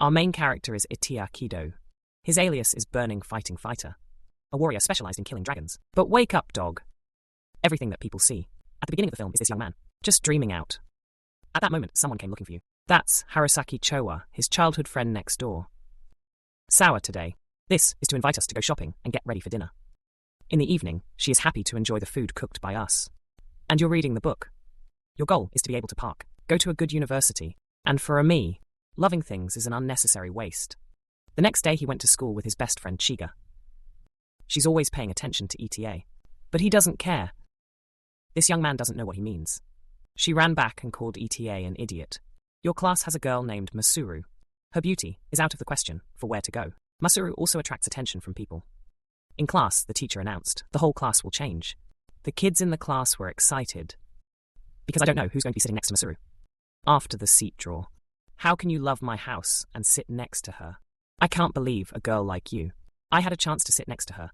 Our main character is Itiya Kido. His alias is Burning Fighting Fighter, a warrior specialized in killing dragons. But wake up, dog. Everything that people see at the beginning of the film is this young man, just dreaming out. At that moment, someone came looking for you. That's Harasaki Chowa, his childhood friend next door. Sour today. This is to invite us to go shopping and get ready for dinner. In the evening, she is happy to enjoy the food cooked by us. And you're reading the book. Your goal is to be able to park, go to a good university, and for me, loving things is an unnecessary waste. The next day he went to school with his best friend Chiga. She's always paying attention to ETA, but he doesn't care. This young man doesn't know what he means. She ran back and called ETA an idiot. Your class has a girl named Masuru. Her beauty is out of the question for where to go. Masuru also attracts attention from people. In class, the teacher announced, the whole class will change. The kids in the class were excited. Because I don't know who's going to be sitting next to Masuru. After the seat draw. How can you love my house and sit next to her? I can't believe a girl like you. I had a chance to sit next to her.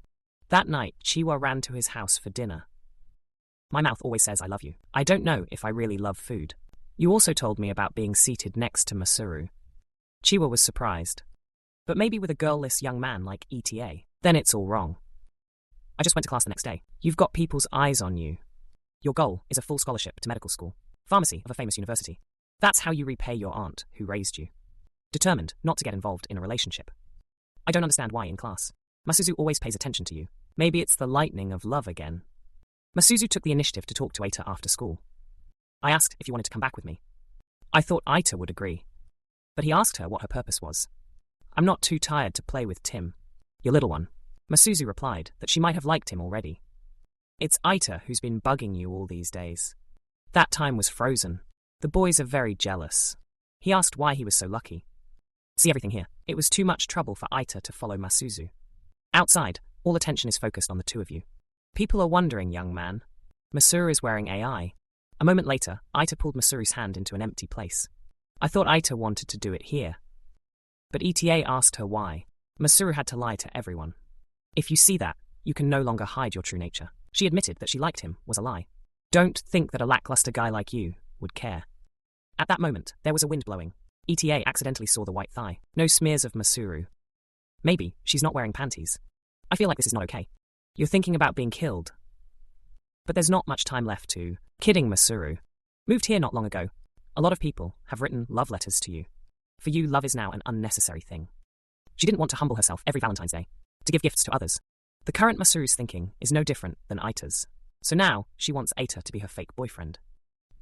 That night, Chiwa ran to his house for dinner. My mouth always says I love you. I don't know if I really love food. You also told me about being seated next to Masuru. Chiwa was surprised. But maybe with a girl-less young man like ETA, then it's all wrong. I just went to class the next day. You've got people's eyes on you. Your goal is a full scholarship to medical school, pharmacy of a famous university. That's how you repay your aunt who raised you. Determined not to get involved in a relationship. I don't understand why in class. Masuzu always pays attention to you. Maybe it's the lightning of love again. Masuzu took the initiative to talk to Aita after school. I asked if he wanted to come back with me. I thought Aita would agree. But he asked her what her purpose was. I'm not too tired to play with Tim. Your little one. Masuzu replied that she might have liked him already. It's Aita who's been bugging you all these days. That time was frozen. The boys are very jealous. He asked why he was so lucky. See everything here. It was too much trouble for Aita to follow Masuzu. Outside, all attention is focused on the two of you. People are wondering, young man. Masuru is wearing AI. A moment later, Aita pulled Masuru's hand into an empty place. I thought Aita wanted to do it here. But ETA asked her why. Masuru had to lie to everyone. If you see that, you can no longer hide your true nature. She admitted that she liked him was a lie. Don't think that a lackluster guy like you would care. At that moment, there was a wind blowing. ETA accidentally saw the white thigh. No smears of Masuru. Maybe she's not wearing panties. I feel like this is not okay. You're thinking about being killed. But there's not much time left to... Kidding, Masuru. Moved here not long ago. A lot of people have written love letters to you. For you, love is now an unnecessary thing. She didn't want to humble herself every Valentine's Day, to give gifts to others. The current Masuru's thinking is no different than Aita's. So now, she wants Aita to be her fake boyfriend.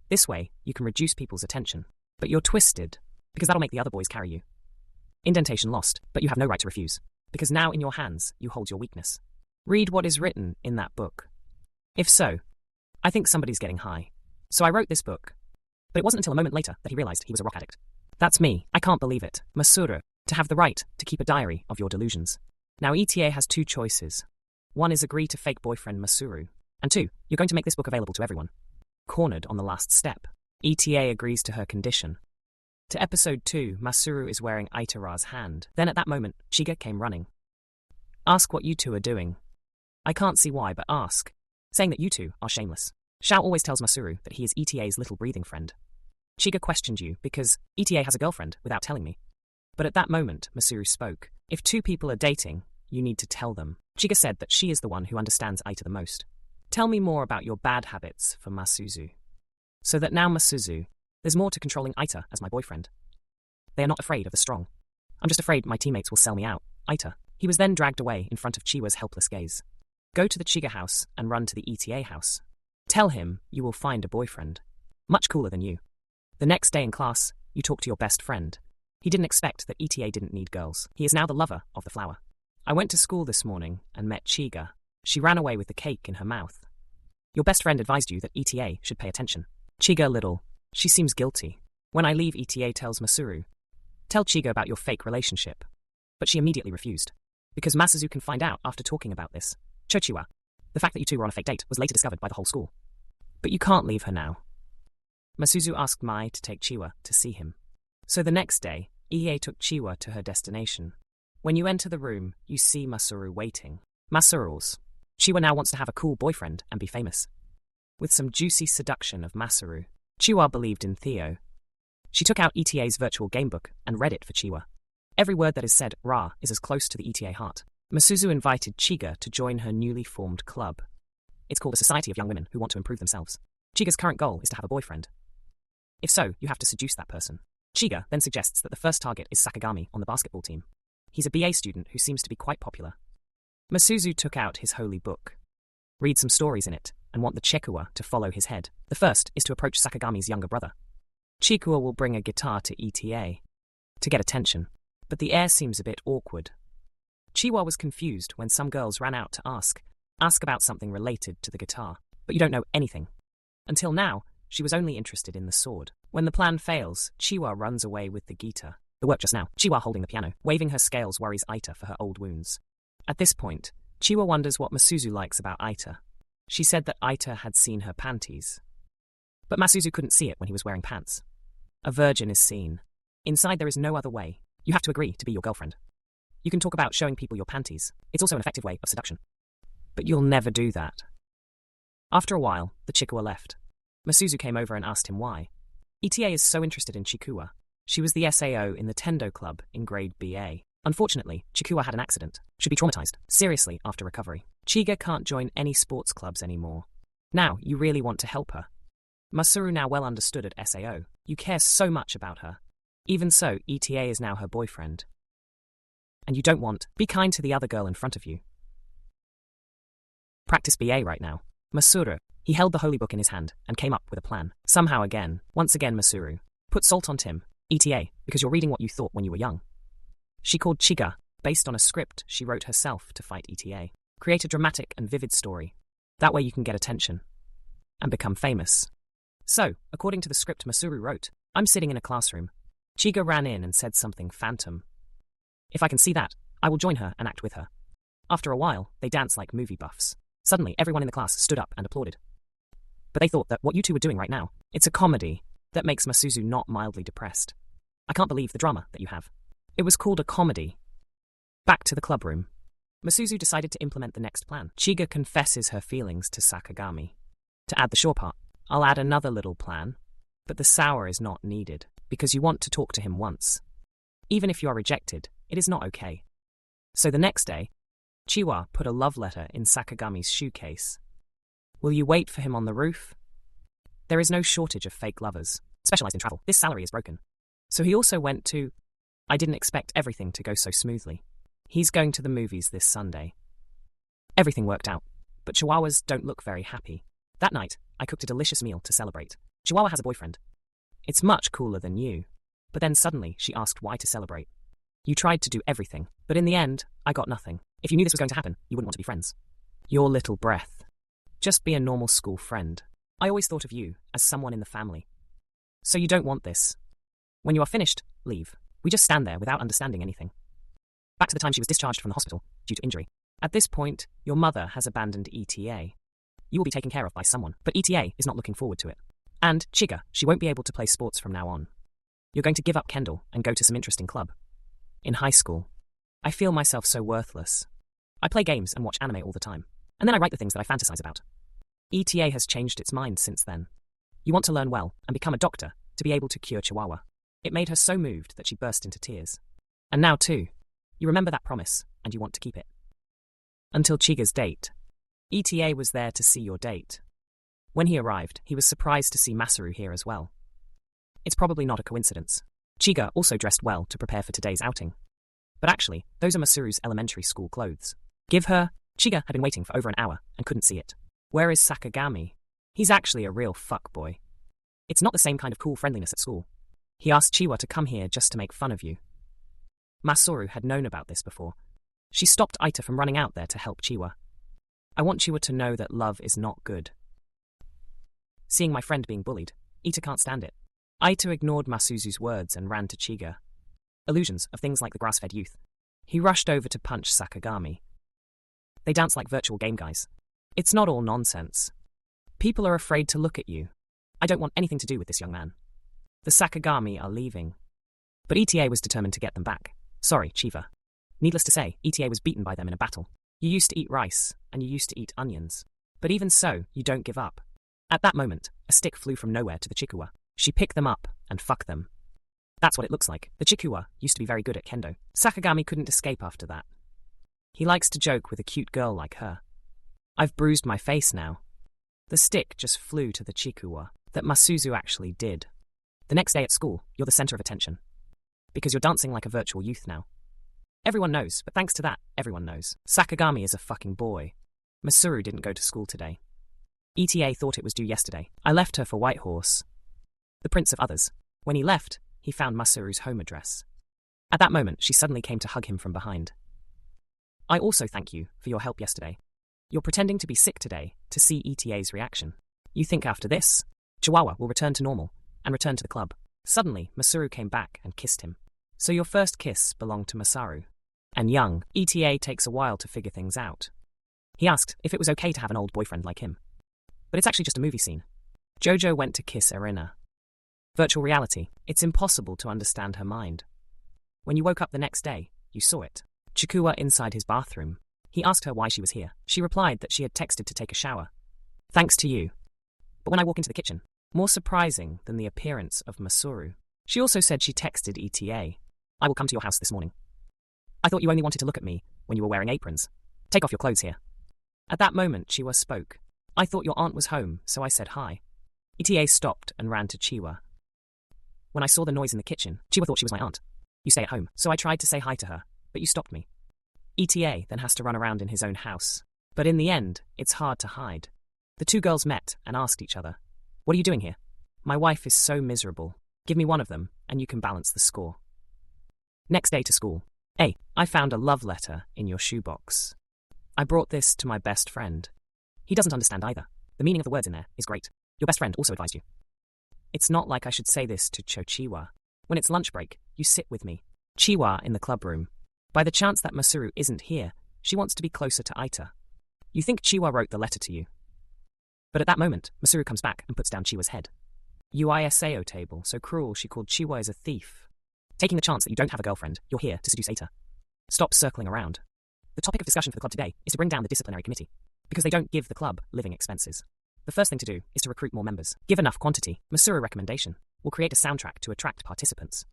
This way, you can reduce people's attention. But you're twisted, because that'll make the other boys carry you. Indentation lost, but you have no right to refuse. Because now in your hands, you hold your weakness. Read what is written in that book. If so, I think somebody's getting high. So I wrote this book. But it wasn't until a moment later that he realized he was a rock addict. That's me. I can't believe it. Masuru, to have the right to keep a diary of your delusions. Now ETA has two choices. One is agree to fake boyfriend Masuru. And two, you're going to make this book available to everyone. Cornered on the last step. ETA agrees to her condition. To episode 2, Masuru is wearing Aitara's hand. Then at that moment, Chiga came running. Ask what you two are doing. I can't see why, but ask. Saying that you two are shameless. Shao always tells Masuru that he is ETA's little breathing friend. Chiga questioned you because ETA has a girlfriend without telling me. But at that moment, Masuru spoke. If two people are dating, you need to tell them. Chiga said that she is the one who understands Aita the most. Tell me more about your bad habits for Masuzu. So that now Masuzu, there's more to controlling Aita as my boyfriend. They are not afraid of the strong. I'm just afraid my teammates will sell me out. Aita. He was then dragged away in front of Chiwa's helpless gaze. Go to the Chiga house and run to the ETA house. Tell him you will find a boyfriend. Much cooler than you. The next day in class, you talk to your best friend. He didn't expect that ETA didn't need girls. He is now the lover of the flower. I went to school this morning and met Chiga. She ran away with the cake in her mouth. Your best friend advised you that ETA should pay attention. Chiga little. She seems guilty. When I leave, ETA tells Masuru. Tell Chiga about your fake relationship. But she immediately refused. Because Masuzu can find out after talking about this. Chochiwa. The fact that you two were on a fake date was later discovered by the whole school. But you can't leave her now. Masuzu asked Mai to take Chiwa to see him. So the next day, Ie took Chiwa to her destination. When you enter the room, you see Masuru waiting. Masuru's. Chiwa now wants to have a cool boyfriend and be famous. With some juicy seduction of Masuru, Chiwa believed in Theo. She took out ETA's virtual gamebook and read it for Chiwa. Every word that is said, Ra, is as close to the ETA heart. Masuzu invited Chiga to join her newly formed club. It's called a Society of Young Women Who Want to Improve Themselves. Chiga's current goal is to have a boyfriend. If so, you have to seduce that person. Chiga then suggests that the first target is Sakagami on the basketball team. He's a BA student who seems to be quite popular. Masuzu took out his holy book. Read some stories in it, and want the Chikuwa to follow his head. The first is to approach Sakagami's younger brother. Chikuwa will bring a guitar to ETA to get attention, but the air seems a bit awkward. Chiwa was confused when some girls ran out to ask about something related to the guitar, but you don't know anything. Until now, she was only interested in the sword. When the plan fails, Chiwa runs away with the guitar. The work just now, Chiwa holding the piano, waving her scales worries Aita for her old wounds. At this point, Chiwa wonders what Masuzu likes about Aita. She said that Aita had seen her panties. But Masuzu couldn't see it when he was wearing pants. A virgin is seen. Inside there is no other way. You have to agree to be your girlfriend. You can talk about showing people your panties. It's also an effective way of seduction. But you'll never do that. After a while, the Chikuwa left. Masuzu came over and asked him why. ETA is so interested in Chikuwa. She was the SAO in the Tendo Club in grade BA. Unfortunately, Chikuwa had an accident. Should be traumatized, seriously, after recovery. Chiga can't join any sports clubs anymore. Now, you really want to help her. Masaru now well understood at SAO. You care so much about her. Even so, ETA is now her boyfriend. And you don't want, be kind to the other girl in front of you. Practice BA right now. Masuru. He held the holy book in his hand and came up with a plan. Somehow once again Masuru. Put salt on Tim, ETA, because you're reading what you thought when you were young. She called Chiga, based on a script she wrote herself to fight ETA. Create a dramatic and vivid story. That way you can get attention. And become famous. So, according to the script Masuru wrote, I'm sitting in a classroom. Chiga ran in and said something phantom. If I can see that, I will join her and act with her. After a while, they dance like movie buffs. Suddenly, everyone in the class stood up and applauded. But they thought that what you two were doing right now, it's a comedy that makes Masuzu not mildly depressed. I can't believe the drama that you have. It was called a comedy. Back to the club room. Masuzu decided to implement the next plan. Chiga confesses her feelings to Sakagami. To add the sure part, I'll add another little plan, but the sour is not needed, because you want to talk to him once. Even if you are rejected, it is not okay. So the next day, Chiwa put a love letter in Sakagami's shoe case. Will you wait for him on the roof? There is no shortage of fake lovers, specialized in travel. This salary is broken. So he also went to... I didn't expect everything to go so smoothly. He's going to the movies this Sunday. Everything worked out, but Chihuahuas don't look very happy. That night, I cooked a delicious meal to celebrate. Chihuahua has a boyfriend. It's much cooler than you. But then suddenly, she asked why to celebrate. You tried to do everything, but in the end, I got nothing. If you knew this was going to happen, you wouldn't want to be friends. Your little breath. Just be a normal school friend. I always thought of you as someone in the family. So you don't want this. When you are finished, leave. We just stand there without understanding anything. Back to the time she was discharged from the hospital due to injury. At this point, your mother has abandoned ETA. You will be taken care of by someone, but ETA is not looking forward to it. And Chiga, she won't be able to play sports from now on. You're going to give up Kendall and go to some interesting club. In high school, I feel myself so worthless. I play games and watch anime all the time, and then I write the things that I fantasize about. ETA has changed its mind since then. You want to learn well and become a doctor to be able to cure Chihuahua. It made her so moved that she burst into tears. And now, too, you remember that promise and you want to keep it. Until Chiga's date. ETA was there to see your date. When he arrived, he was surprised to see Masaru here as well. It's probably not a coincidence. Chiga also dressed well to prepare for today's outing. But actually, those are Masuru's elementary school clothes. Give her... Chiga had been waiting for over an hour and couldn't see it. Where is Sakagami? He's actually a real fuckboy. It's not the same kind of cool friendliness at school. He asked Chiwa to come here just to make fun of you. Masaru had known about this before. She stopped Aita from running out there to help Chiwa. I want Chiwa to know that love is not good. Seeing my friend being bullied, Ita can't stand it. Aita ignored Masuzu's words and ran to Chiga. Illusions of things like the grass-fed youth. He rushed over to punch Sakagami. They dance like virtual game guys. It's not all nonsense. People are afraid to look at you. I don't want anything to do with this young man. The Sakagami are leaving. But ETA was determined to get them back. Sorry, Chiva. Needless to say, ETA was beaten by them in a battle. You used to eat rice, and you used to eat onions. But even so, you don't give up. At that moment, a stick flew from nowhere to the Chikuwa. She picked them up and fucked them. That's what it looks like. The Chikuwa used to be very good at kendo. Sakagami couldn't escape after that. He likes to joke with a cute girl like her. I've bruised my face now. The stick just flew to the Chikuwa that Masuzu actually did. The next day at school, you're the center of attention. Because you're dancing like a virtual youth now. Everyone knows, but thanks to that, everyone knows. Sakagami is a fucking boy. Masuru didn't go to school today. ETA thought it was due yesterday. I left her for Whitehorse, the prince of others. When he left, he found Masuru's home address. At that moment, she suddenly came to hug him from behind. I also thank you for your help yesterday. You're pretending to be sick today to see ETA's reaction. You think after this, Chihuahua will return to normal and return to the club. Suddenly, Masuru came back and kissed him. So your first kiss belonged to Masaru. And young, ETA takes a while to figure things out. He asked if it was okay to have an old boyfriend like him. But it's actually just a movie scene. Jojo went to kiss Erina. Virtual reality, it's impossible to understand her mind. When you woke up the next day, you saw it. Chikuwa inside his bathroom. He asked her why she was here. She replied that she had texted to take a shower. Thanks to you. But when I walk into the kitchen, more surprising than the appearance of Masuru, she also said she texted ETA. I will come to your house this morning. I thought you only wanted to look at me when you were wearing aprons. Take off your clothes here. At that moment, Chiwa spoke. I thought your aunt was home, so I said hi. ETA stopped and ran to Chiwa. When I saw the noise in the kitchen, Chiwa thought she was my aunt. You stay at home, so I tried to say hi to her, but you stopped me. ETA then has to run around in his own house. But in the end, it's hard to hide. The two girls met and asked each other, "What are you doing here?" My wife is so miserable. Give me one of them, and you can balance the score. Next day to school. Hey, I found a love letter in your shoebox. I brought this to my best friend. He doesn't understand either. The meaning of the words in there is great. Your best friend also advised you. It's not like I should say this to Chiwa. When it's lunch break, you sit with me. Chiwa in the club room. By the chance that Masuru isn't here, she wants to be closer to Aita. You think Chiwa wrote the letter to you. But at that moment, Masuru comes back and puts down Chiwa's head. UISAO table, so cruel she called Chiwa as a thief. Taking the chance that you don't have a girlfriend, you're here to seduce Aita. Stop circling around. The topic of discussion for the club today is to bring down the disciplinary committee, because they don't give the club living expenses. The first thing to do is to recruit more members. Give enough quantity. Masuru recommendation will create a soundtrack to attract participants.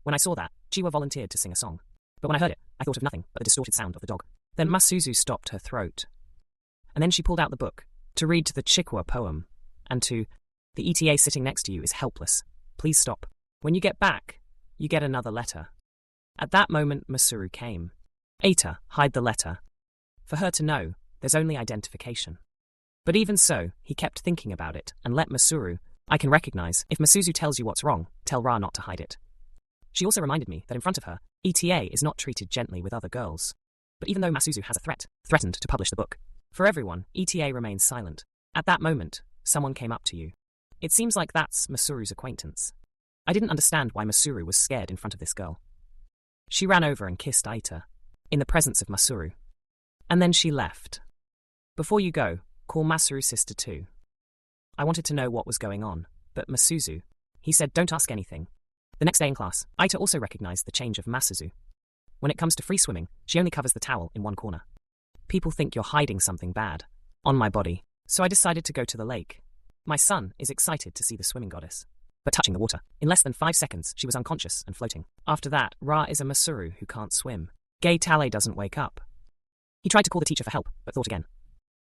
When I saw that, Chiwa volunteered to sing a song. But when I heard it, I thought of nothing but the distorted sound of the dog. Then Masuzu stopped her throat. And then she pulled out the book to read to the Chikuwa poem and to, "The ETA sitting next to you is helpless. Please stop. When you get back, you get another letter." At that moment, Masuru came. Aita, hide the letter. For her to know, there's only identification. But even so, he kept thinking about it and let Masuru, I can recognize, if Masuzu tells you what's wrong, tell Ra not to hide it. She also reminded me that in front of her, ETA is not treated gently with other girls. But even though Masuzu has a threatened to publish the book. For everyone, ETA remains silent. At that moment, someone came up to you. It seems like that's Masuru's acquaintance. I didn't understand why Masuru was scared in front of this girl. She ran over and kissed Aita, in the presence of Masuru. And then she left. Before you go, call Masuru's sister too. I wanted to know what was going on, but Masuzu, he said don't ask anything. The next day in class, Aita also recognized the change of Masuzu. When it comes to free swimming, she only covers the towel in one corner. People think you're hiding something bad on my body, so I decided to go to the lake. My son is excited to see the swimming goddess. But touching the water, in less than 5 seconds, she was unconscious and floating. After that, Ra is a Masuru who can't swim. Gay Tale doesn't wake up. He tried to call the teacher for help, but thought again.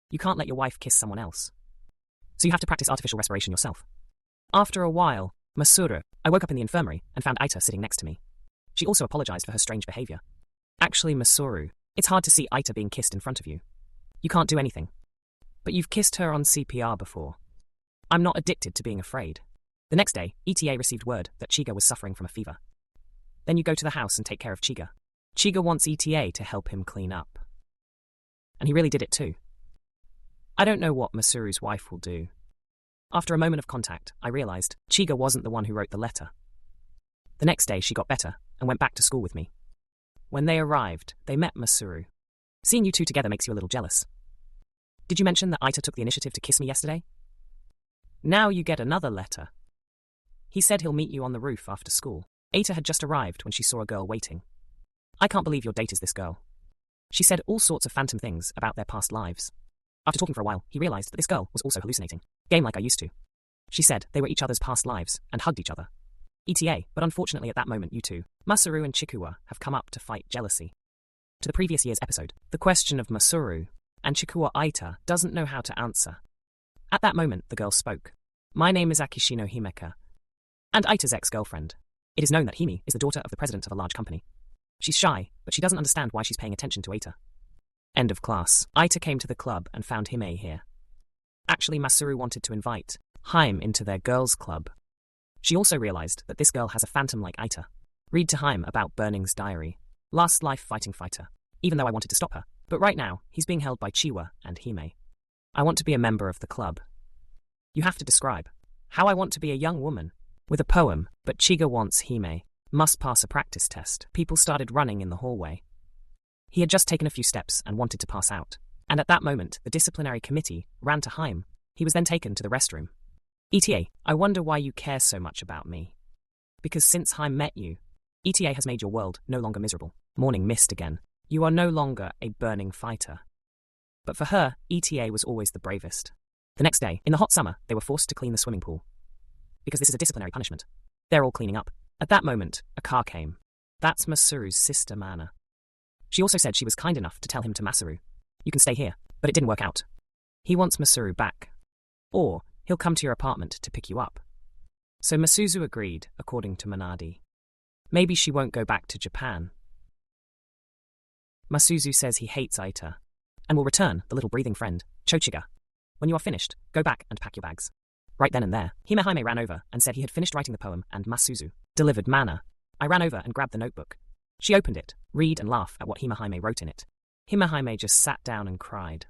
You can't let your wife kiss someone else. So you have to practice artificial respiration yourself. After a while, Masuru, I woke up in the infirmary and found Aita sitting next to me. She also apologized for her strange behavior. Actually, Masuru, it's hard to see Aita being kissed in front of you. You can't do anything. But you've kissed her on CPR before. I'm not addicted to being afraid. The next day, ETA received word that Chiga was suffering from a fever. Then you go to the house and take care of Chiga. Chiga wants ETA to help him clean up. And he really did it too. I don't know what Masuru's wife will do. After a moment of contact, I realized Chiga wasn't the one who wrote the letter. The next day, she got better and went back to school with me. When they arrived, they met Masuru. Seeing you two together makes you a little jealous. Did you mention that Aita took the initiative to kiss me yesterday? Now you get another letter. He said he'll meet you on the roof after school. Aita had just arrived when she saw a girl waiting. I can't believe your date is this girl. She said all sorts of phantom things about their past lives. After talking for a while, he realized that this girl was also hallucinating. Game like I used to. She said they were each other's past lives and hugged each other. ETA, but unfortunately at that moment you two, Masaru and Chikuwa, have come up to fight jealousy. To the previous year's episode, the question of Masaru and Chikuwa Aita doesn't know how to answer. At that moment, the girl spoke. My name is Akishino Himeka, and Aita's ex-girlfriend. It is known that Hime is the daughter of the president of a large company. She's shy, but she doesn't understand why she's paying attention to Aita. End of class. Aita came to the club and found Hime here. Actually, Masaru wanted to invite Hime into their girls' club. She also realized that this girl has a phantom like Aita. Read to Hime about Burning's diary. Last life fighting fighter. Even though I wanted to stop her. But right now, he's being held by Chiwa and Hime. I want to be a member of the club. You have to describe how I want to be a young woman with a poem, but Chiga wants Hime. Must pass a practice test. People started running in the hallway. He had just taken a few steps and wanted to pass out. And at that moment, the disciplinary committee ran to Hime. He was then taken to the restroom. ETA, I wonder why you care so much about me. Because since Hime met you, ETA has made your world no longer miserable. Morning mist again. You are no longer a burning fighter. But for her, ETA was always the bravest. The next day, in the hot summer, they were forced to clean the swimming pool. Because this is a disciplinary punishment. They're all cleaning up. At that moment, a car came. That's Masuru's sister Mana. She also said she was kind enough to tell him to Masaru. You can stay here, but it didn't work out. He wants Masaru back. Or he'll come to your apartment to pick you up. So Masuzu agreed, according to Manadi. Maybe she won't go back to Japan. Masuzu says he hates Aita and will return the little breathing friend, Chochiga. When you are finished, go back and pack your bags. Right then and there, Hime ran over and said he had finished writing the poem and Masuzu delivered Mana. I ran over and grabbed the notebook. She opened it, read and laugh at what Hime wrote in it. Hime just sat down and cried.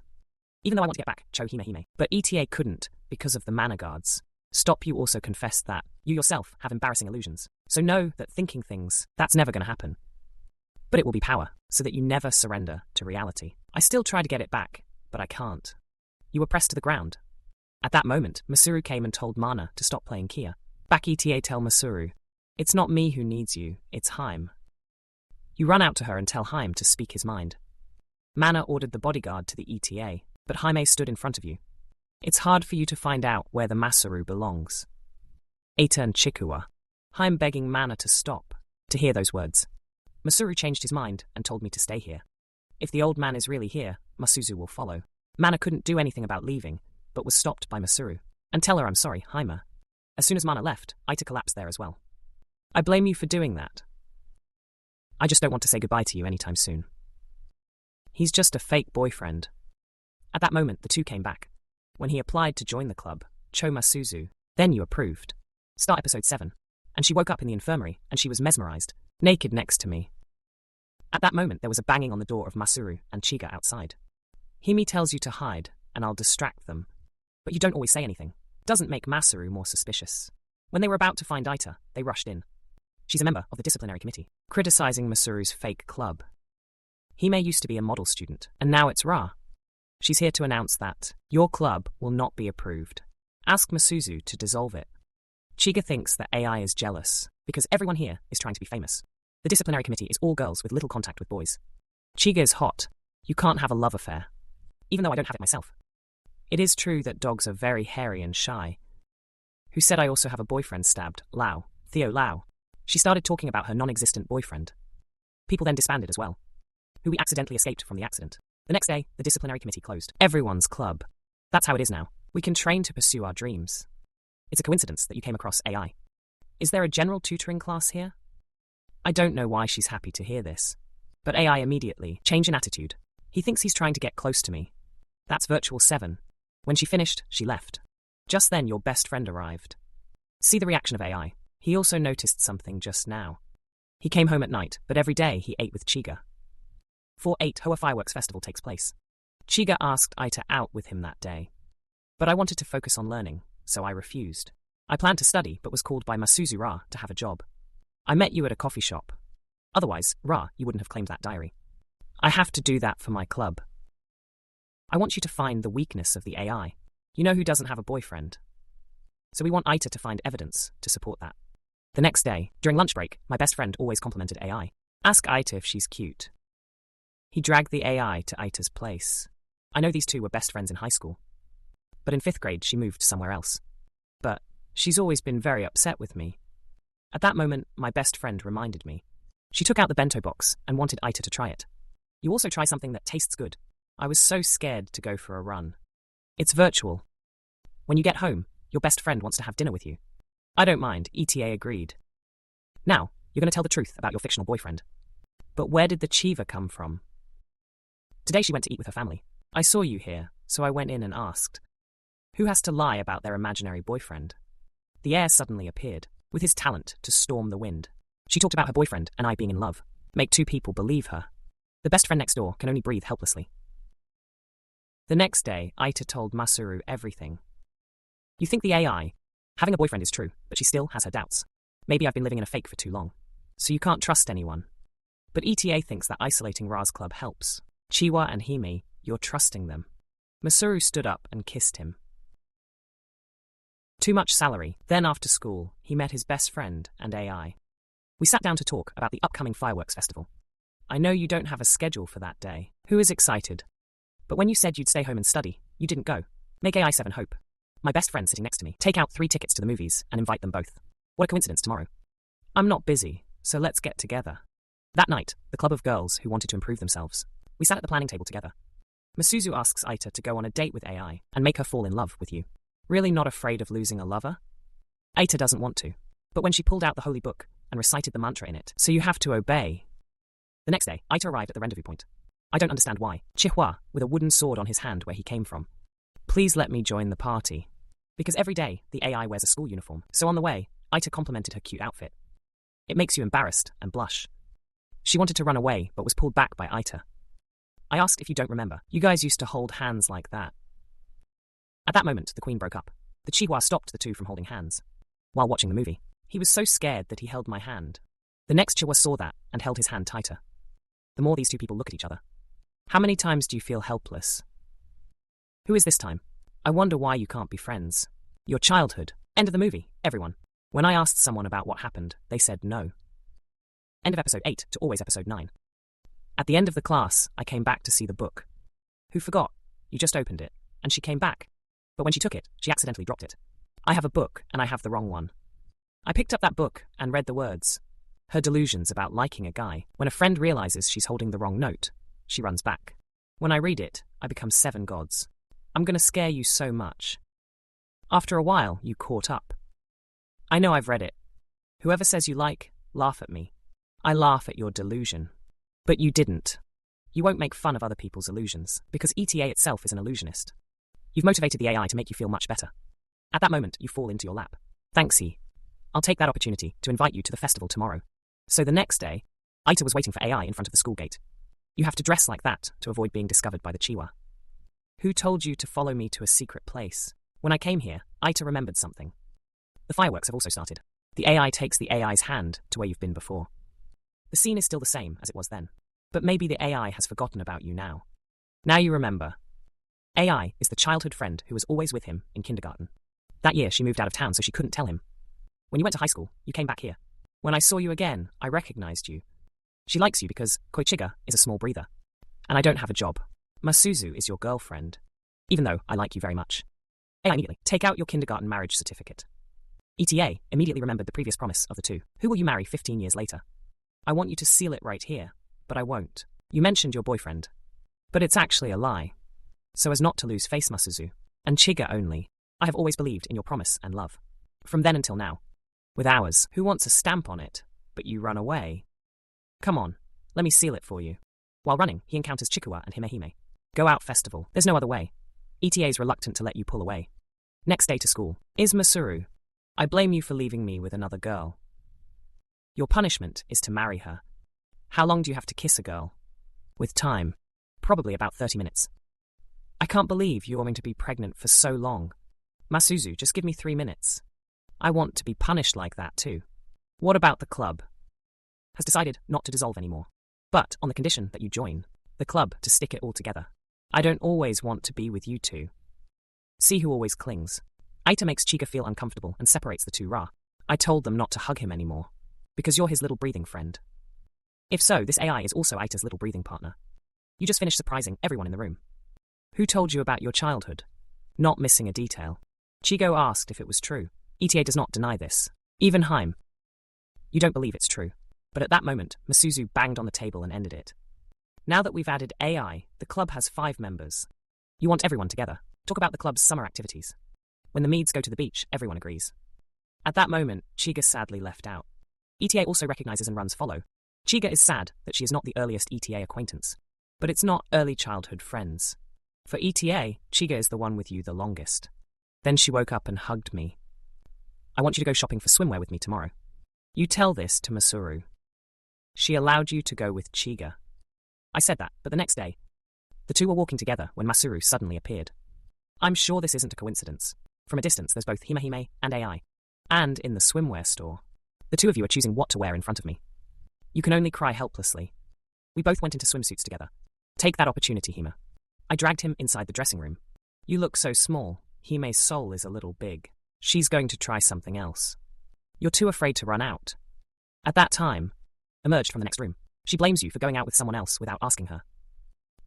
Even though I want to get back, Cho Hime. But ETA couldn't, because of the Mana guards. Stop, you also confessed that you yourself have embarrassing illusions. So know that thinking things, that's never going to happen. But it will be power, so that you never surrender to reality. I still try to get it back, but I can't. You were pressed to the ground. At that moment, Masaru came and told Mana to stop playing Kia. Back ETA tell Masaru, it's not me who needs you, it's Hime. You run out to her and tell Hime to speak his mind. Mana ordered the bodyguard to the ETA, but Hime stood in front of you. It's hard for you to find out where the Masaru belongs. Aita and Chikuwa. Hime begging Mana to stop. To hear those words, Masaru changed his mind and told me to stay here. If the old man is really here, Masuzu will follow. Mana couldn't do anything about leaving, but was stopped by Masaru. And tell her I'm sorry, Hime. As soon as Mana left, Aita collapsed there as well. I blame you for doing that. I just don't want to say goodbye to you anytime soon. He's just a fake boyfriend. At that moment, the two came back. When he applied to join the club, Cho Masuzu, then you approved. Start episode 7. And she woke up in the infirmary, and she was mesmerized, naked next to me. At that moment, there was a banging on the door of Masaru and Chiga outside. Hime tells you to hide, and I'll distract them. But you don't always say anything. Doesn't make Masaru more suspicious. When they were about to find Aita, they rushed in. She's a member of the disciplinary committee, criticizing Masaru's fake club. Hime used to be a model student, and now it's Ra. She's here to announce that your club will not be approved. Ask Masuzu to dissolve it. Chiga thinks that AI is jealous, because everyone here is trying to be famous. The disciplinary committee is all girls with little contact with boys. Chiga is hot. You can't have a love affair. Even though I don't have it myself. It is true that dogs are very hairy and shy. Who said I also have a boyfriend stabbed? Lau. Theo Lau. She started talking about her non-existent boyfriend. People then disbanded as well. Who we accidentally escaped from the accident. The next day, the disciplinary committee closed. Everyone's club. That's how it is now. We can train to pursue our dreams. It's a coincidence that you came across AI. Is there a general tutoring class here? I don't know why she's happy to hear this. But AI immediately changed in attitude. He thinks he's trying to get close to me. That's Virtual 7. When she finished, she left. Just then, your best friend arrived. See the reaction of AI. He also noticed something just now. He came home at night, but every day he ate with Chiga. 4/8 Hoa Fireworks Festival takes place. Chiga asked Aita out with him that day. But I wanted to focus on learning, so I refused. I planned to study, but was called by Masuzu Ra to have a job. I met you at a coffee shop. Otherwise, Ra, you wouldn't have claimed that diary. I have to do that for my club. I want you to find the weakness of the AI. You know who doesn't have a boyfriend. So we want Aita to find evidence to support that. The next day, during lunch break, my best friend always complimented AI. Ask Aita if she's cute. He dragged the AI to Aita's place. I know these two were best friends in high school. But in 5th grade, she moved somewhere else. But she's always been very upset with me. At that moment, my best friend reminded me. She took out the bento box and wanted Aita to try it. You also try something that tastes good. I was so scared to go for a run. It's virtual. When you get home, your best friend wants to have dinner with you. I don't mind, ETA agreed. Now, you're going to tell the truth about your fictional boyfriend. But where did the Chiva come from? Today she went to eat with her family. I saw you here, so I went in and asked. Who has to lie about their imaginary boyfriend? The heir suddenly appeared, with his talent to storm the wind. She talked about her boyfriend and I being in love. Make two people believe her. The best friend next door can only breathe helplessly. The next day, Aita told Masaru everything. You think the AI, having a boyfriend is true, but she still has her doubts. Maybe I've been living in a fake for too long. So you can't trust anyone. But ETA thinks that isolating Ra's club helps. Chiwa and Hime, you're trusting them. Masaru stood up and kissed him. Too much salary. Then after school, he met his best friend and AI. We sat down to talk about the upcoming fireworks festival. I know you don't have a schedule for that day. Who is excited? But when you said you'd stay home and study, you didn't go. Make AI7 hope. My best friend sitting next to me. Take out 3 tickets to the movies and invite them both. What a coincidence tomorrow. I'm not busy, so let's get together. That night, the club of girls who wanted to improve themselves. We sat at the planning table together. Masuzu asks Aita to go on a date with AI and make her fall in love with you. Really not afraid of losing a lover? Aita doesn't want to. But when she pulled out the holy book and recited the mantra in it, so you have to obey. The next day, Aita arrived at the rendezvous point. I don't understand why. Chihua, with a wooden sword on his hand where he came from. Please let me join the party. Because every day, the AI wears a school uniform. So on the way, Aita complimented her cute outfit. It makes you embarrassed and blush. She wanted to run away, but was pulled back by Aita. I asked if you don't remember. You guys used to hold hands like that. At that moment, the queen broke up. The Chihua stopped the two from holding hands. While watching the movie, he was so scared that he held my hand. The next Chihua saw that and held his hand tighter. The more these two people look at each other. How many times do you feel helpless? Who is this time? I wonder why you can't be friends. Your childhood. End of the movie, everyone. When I asked someone about what happened, they said no. End of episode 8 to always episode 9. At the end of the class, I came back to see the book. Who forgot? You just opened it, and she came back. But when she took it, she accidentally dropped it. I have a book, and I have the wrong one. I picked up that book and read the words. Her delusions about liking a guy. When a friend realizes she's holding the wrong note, she runs back. When I read it, I become 7 gods. I'm gonna scare you so much. After a while, you caught up. I know I've read it. Whoever says you like, laugh at me. I laugh at your delusion. But you didn't. You won't make fun of other people's illusions, because ETA itself is an illusionist. You've motivated the AI to make you feel much better. At that moment, you fall into your lap. Thanks, E. I'll take that opportunity to invite you to the festival tomorrow. So the next day, Aita was waiting for AI in front of the school gate. You have to dress like that to avoid being discovered by the Chiwa. Who told you to follow me to a secret place? When I came here, Aita remembered something. The fireworks have also started. The AI takes the AI's hand to where you've been before. The scene is still the same as it was then. But maybe the AI has forgotten about you now. Now you remember. AI is the childhood friend who was always with him in kindergarten. That year she moved out of town so she couldn't tell him. When you went to high school, you came back here. When I saw you again, I recognized you. She likes you because Koichiga is a small breather. And I don't have a job. Masuzu is your girlfriend. Even though I like you very much. AI immediately, take out your kindergarten marriage certificate. ETA immediately remembered the previous promise of the two. Who will you marry 15 years later? I want you to seal it right here, but I won't. You mentioned your boyfriend. But it's actually a lie. So as not to lose face, Masuzu. And Chiga only. I have always believed in your promise and love. From then until now. With ours, who wants a stamp on it? But you run away. Come on, let me seal it for you. While running, he encounters Chikuwa and Himehime. Go out festival. There's no other way. ETA is reluctant to let you pull away. Next day to school. Is Masuru. I blame you for leaving me with another girl. Your punishment is to marry her. How long do you have to kiss a girl? With time. Probably about 30 minutes. I can't believe you're going to be pregnant for so long. Masuzu, just give me 3 minutes. I want to be punished like that too. What about the club? Has decided not to dissolve anymore. But on the condition that you join the club to stick it all together. I don't always want to be with you two. See who always clings. Aita makes Chiga feel uncomfortable and separates the two Ra. I told them not to hug him anymore. Because you're his little breathing friend. If so, this AI is also Aita's little breathing partner. You just finished surprising everyone in the room. Who told you about your childhood? Not missing a detail. Chigo asked if it was true. ETA does not deny this. Even Haim. You don't believe it's true. But at that moment, Masuzu banged on the table and ended it. Now that we've added AI, the club has 5 members. You want everyone together. Talk about the club's summer activities. When the Meads go to the beach, everyone agrees. At that moment, Chiga sadly left out. ETA also recognizes and runs follow. Chiga is sad that she is not the earliest ETA acquaintance. But it's not early childhood friends. For ETA, Chiga is the one with you the longest. Then she woke up and hugged me. I want you to go shopping for swimwear with me tomorrow. You tell this to Masaru. She allowed you to go with Chiga. I said that, but the next day, the two were walking together when Masaru suddenly appeared. I'm sure this isn't a coincidence. From a distance, there's both Hime and AI. And in the swimwear store. The two of you are choosing what to wear in front of me. You can only cry helplessly. We both went into swimsuits together. Take that opportunity, Hime. I dragged him inside the dressing room. You look so small. Hime's soul is a little big. She's going to try something else. You're too afraid to run out. At that time, emerged from the next room. She blames you for going out with someone else without asking her.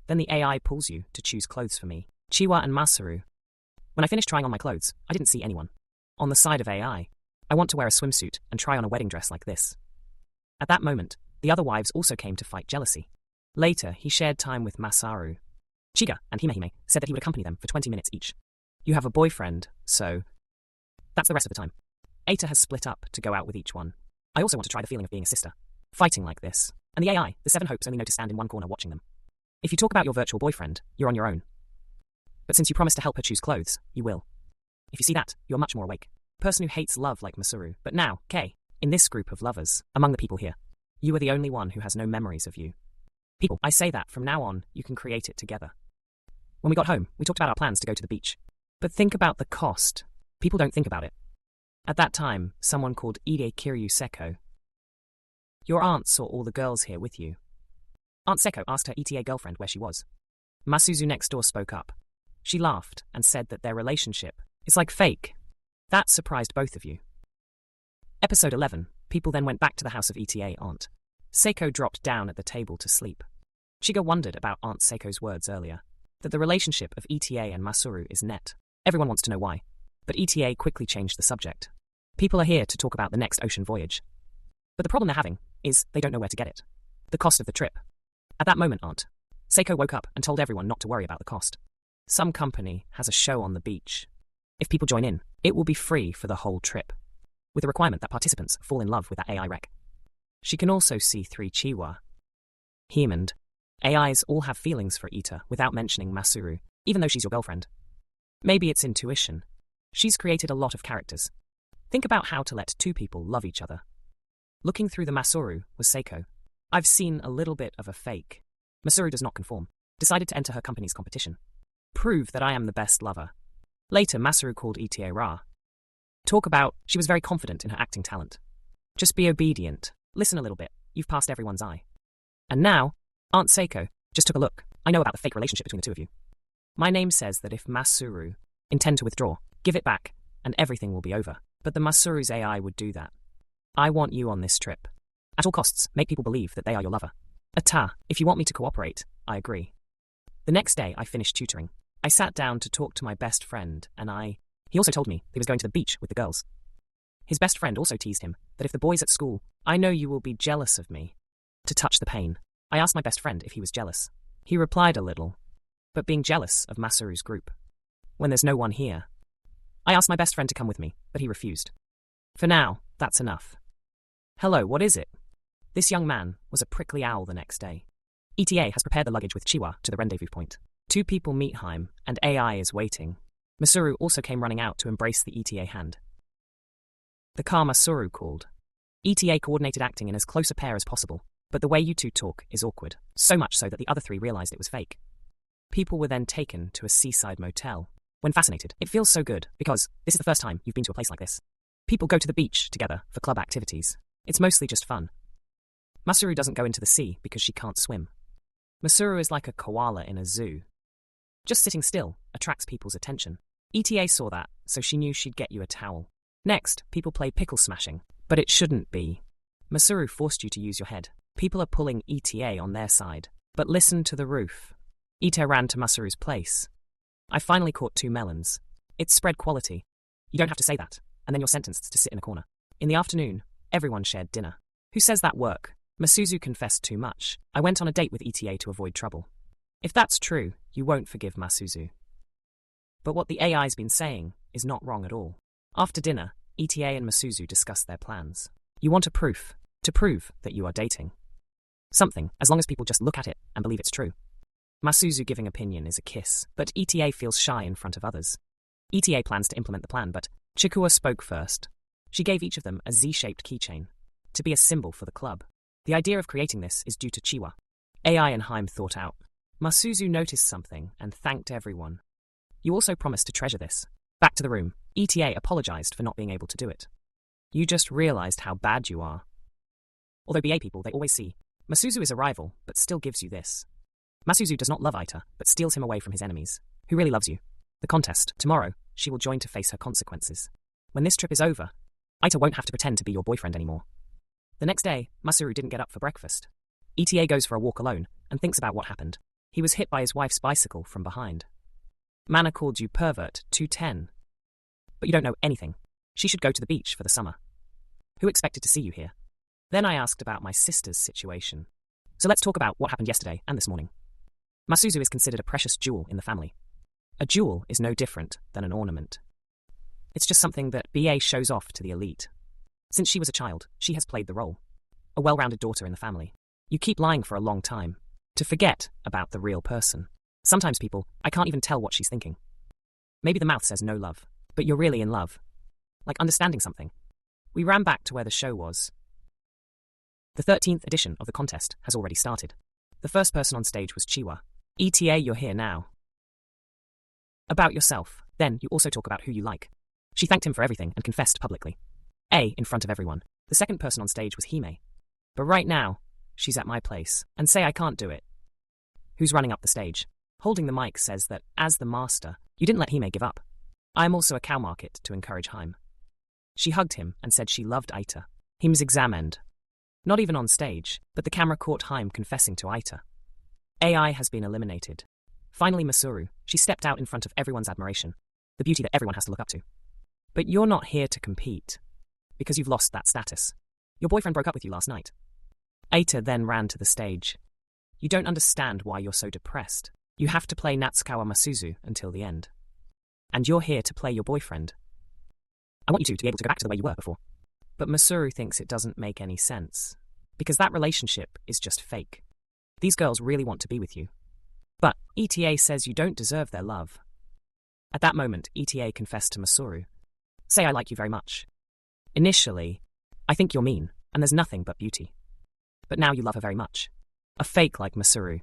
Then the AI pulls you to choose clothes for me. Chiwa and Masaru. When I finished trying on my clothes, I didn't see anyone. On the side of AI, I want to wear a swimsuit and try on a wedding dress like this. At that moment, the other wives also came to fight jealousy. Later, he shared time with Masaru. Chiga and Hime said that he would accompany them for 20 minutes each. You have a boyfriend, so that's the rest of the time. Eita has split up to go out with each one. I also want to try the feeling of being a sister. Fighting like this. And the AI, the 7 hopes only know to stand in one corner watching them. If you talk about your virtual boyfriend, you're on your own. But since you promised to help her choose clothes, you will. If you see that, you're much more awake. Person who hates love like Masaru. But now, Kei, in this group of lovers, among the people here, you are the only one who has no memories of you. People, I say that from now on, you can create it together. When we got home, we talked about our plans to go to the beach. But think about the cost. People don't think about it. At that time, someone called Ide Kiryu Seko. Your aunt saw all the girls here with you. Aunt Seko asked her ETA girlfriend where she was. Masuzu next door spoke up. She laughed and said that their relationship is like fake. That surprised both of you. Episode 11, people then went back to the house of ETA aunt. Seiko dropped down at the table to sleep. Chiga wondered about Aunt Seiko's words earlier, that the relationship of ETA and Masaru is net. Everyone wants to know why. But ETA quickly changed the subject. People are here to talk about the next ocean voyage. But the problem they're having is they don't know where to get it. The cost of the trip. At that moment, Aunt Seiko woke up and told everyone not to worry about the cost. Some company has a show on the beach. If people join in, it will be free for the whole trip, with the requirement that participants fall in love with that AI wreck. She can also see 3 Chiwa. Hemand. AIs all have feelings for Ita without mentioning Masaru, even though she's your girlfriend. Maybe it's intuition. She's created a lot of characters. Think about how to let 2 people love each other. Looking through the Masaru was Seiko. I've seen a little bit of a fake. Masaru does not conform. Decided to enter her company's competition. Prove that I am the best lover. Later, Masaru called Ita Ra. Talk about, she was very confident in her acting talent. Just be obedient. Listen a little bit. You've passed everyone's eye. And now, Aunt Seiko, just took a look. I know about the fake relationship between the 2 of you. My name says that if Masaru intend to withdraw, give it back, and everything will be over. But the Masaru's AI would do that. I want you on this trip. At all costs, make people believe that they are your lover. Ata, if you want me to cooperate, I agree. The next day, I finished tutoring. I sat down to talk to my best friend, and he also told me he was going to the beach with the girls. His best friend also teased him that if the boys at school, I know you will be jealous of me. To touch the pain, I asked my best friend if he was jealous. He replied a little, but being jealous of Masaru's group. When there's no one here, I asked my best friend to come with me, but he refused. For now, that's enough. Hello, what is it? This young man was a prickly owl the next day. ETA has prepared the luggage with Chiwa to the rendezvous point. 2 people meet Heim, and AI is waiting. Masaru also came running out to embrace the ETA hand. The car Masaru called. ETA coordinated acting in as close a pair as possible, but the way you 2 talk is awkward, so much so that the other 3 realized it was fake. People were then taken to a seaside motel. When fascinated, it feels so good, because this is the first time you've been to a place like this. People go to the beach together for club activities. It's mostly just fun. Masaru doesn't go into the sea because she can't swim. Masaru is like a koala in a zoo. Just sitting still attracts people's attention. ETA saw that, so she knew she'd get you a towel. Next, people play pickle smashing, but it shouldn't be. Masaru forced you to use your head. People are pulling ETA on their side. But listen to the roof. Ita ran to Masaru's place. I finally caught 2 melons. It's spread quality. You don't have to say that, and then you're sentenced to sit in a corner. In the afternoon, Everyone shared dinner. Who says that work? Masuzu confessed too much. I went on a date with ETA to avoid trouble. If that's true, you won't forgive Masuzu. But what the AI's been saying is not wrong at all. After dinner, ETA and Masuzu discussed their plans. You want a proof, to prove that you are dating. Something, as long as people just look at it and believe it's true. Masuzu giving opinion is a kiss, but ETA feels shy in front of others. ETA plans to implement the plan, but Chikuwa spoke first. She gave each of them a Z-shaped keychain, to be a symbol for the club. The idea of creating this is due to Chiwa. AI and Haim thought out. Masuzu noticed something and thanked everyone. You also promised to treasure this. Back to the room. ETA apologized for not being able to do it. You just realized how bad you are. Although BA people, they always see. Masuzu is a rival, but still gives you this. Masuzu does not love Aita, but steals him away from his enemies. Who really loves you? The contest. Tomorrow, she will join to face her consequences. When this trip is over, Aita won't have to pretend to be your boyfriend anymore. The next day, Masaru didn't get up for breakfast. ETA goes for a walk alone and thinks about what happened. He was hit by his wife's bicycle from behind. Mana called you pervert 210. But you don't know anything. She should go to the beach for the summer. Who expected to see you here? Then I asked about my sister's situation. So let's talk about what happened yesterday and this morning. Masuzu is considered a precious jewel in the family. A jewel is no different than an ornament. It's just something that BA shows off to the elite. Since she was a child, she has played the role. A well-rounded daughter in the family. You keep lying for a long time, to forget about the real person. Sometimes people, I can't even tell what she's thinking. Maybe the mouth says no love, but you're really in love. Like understanding something. We ran back to where the show was. The 13th edition of the contest has already started. The first person on stage was Chiwa. ETA, you're here now. About yourself. Then you also talk about who you like. She thanked him for everything and confessed publicly. In front of everyone. The second person on stage was Hime. But right now, she's at my place, and say I can't do it. Who's running up the stage? Holding the mic says that, as the master, you didn't let Hime give up. I am also a cow market to encourage Haim. She hugged him and said she loved Aita. Him's examined. Not even on stage, but the camera caught Haim confessing to Aita. AI has been eliminated. Finally Masuru, she stepped out in front of everyone's admiration. The beauty that everyone has to look up to. But you're not here to compete. Because you've lost that status. Your boyfriend broke up with you last night. Aita then ran to the stage. You don't understand why you're so depressed. You have to play Natsukawa Masuzu until the end. And you're here to play your boyfriend. I want you to be able to go back to the way you were before. But Masuru thinks it doesn't make any sense. Because that relationship is just fake. These girls really want to be with you. But ETA says you don't deserve their love. At that moment, ETA confessed to Masuru. Say I like you very much. Initially, I think you're mean, and there's nothing but beauty. But now you love her very much. A fake like Masuru.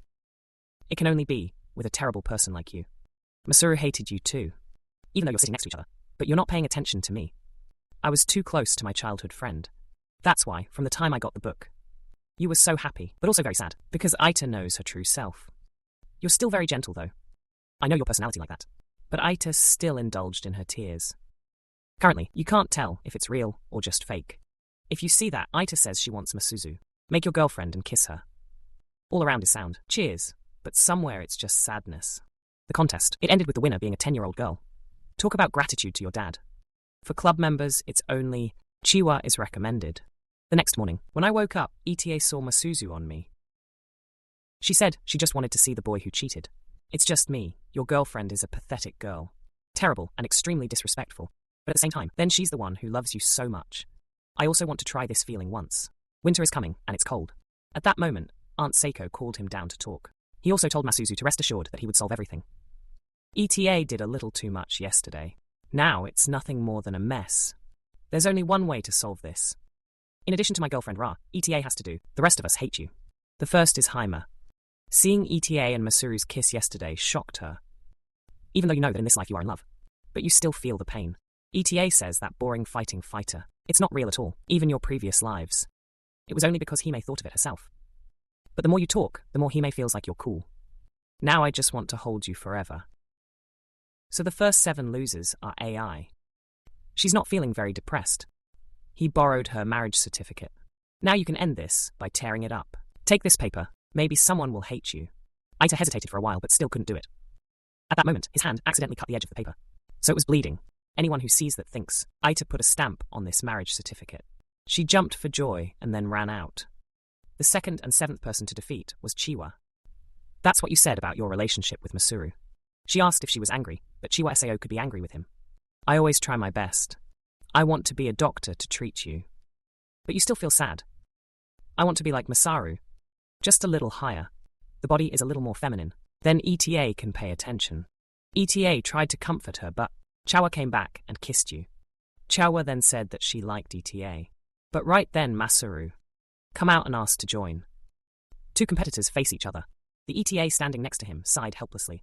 It can only be with a terrible person like you. Masuru hated you too. Even though you're sitting next to each other. But you're not paying attention to me. I was too close to my childhood friend. That's why, from the time I got the book, you were so happy, but also very sad, because Aita knows her true self. You're still very gentle, though. I know your personality like that. But Aita still indulged in her tears. Currently, you can't tell if it's real or just fake. If you see that, Aita says she wants Masuzu. Make your girlfriend and kiss her. All around is sound. Cheers. But somewhere it's just sadness. The contest, it ended with the winner being a 10-year-old girl. Talk about gratitude to your dad. For club members, it's only Chiwa is recommended. The next morning, when I woke up, ETA saw Masuzu on me. She said she just wanted to see the boy who cheated. It's just me. Your girlfriend is a pathetic girl. Terrible and extremely disrespectful. But at the same time, then she's the one who loves you so much. I also want to try this feeling once. Winter is coming, and it's cold. At that moment, Aunt Seiko called him down to talk. He also told Masuzu to rest assured that he would solve everything. ETA did a little too much yesterday. Now it's nothing more than a mess. There's only one way to solve this. In addition to my girlfriend Ra, ETA has to do. The rest of us hate you. The first is Haima. Seeing ETA and Masuru's kiss yesterday shocked her. Even though you know that in this life you are in love. But you still feel the pain. ETA says that boring fighting fighter. It's not real at all, even your previous lives. It was only because Hime thought of it herself. But the more you talk, the more Hime feels like you're cool. Now I just want to hold you forever. So the first 7 losers are AI. She's not feeling very depressed. He borrowed her marriage certificate. Now you can end this by tearing it up. Take this paper. Maybe someone will hate you. Aita hesitated for a while but still couldn't do it. At that moment, his hand accidentally cut the edge of the paper. So it was bleeding. Anyone who sees that thinks, Aita put a stamp on this marriage certificate. She jumped for joy and then ran out. The second and seventh person to defeat was Chiwa. That's what you said about your relationship with Masuru. She asked if she was angry, but Chiwa Sao could be angry with him. I always try my best. I want to be a doctor to treat you. But you still feel sad. I want to be like Masaru. Just a little higher. The body is a little more feminine. Then ETA can pay attention. ETA tried to comfort her, but Chawa came back and kissed you. Chawa then said that she liked ETA. But right then Masaru come out and asked to join. Two competitors face each other. The ETA standing next to him sighed helplessly.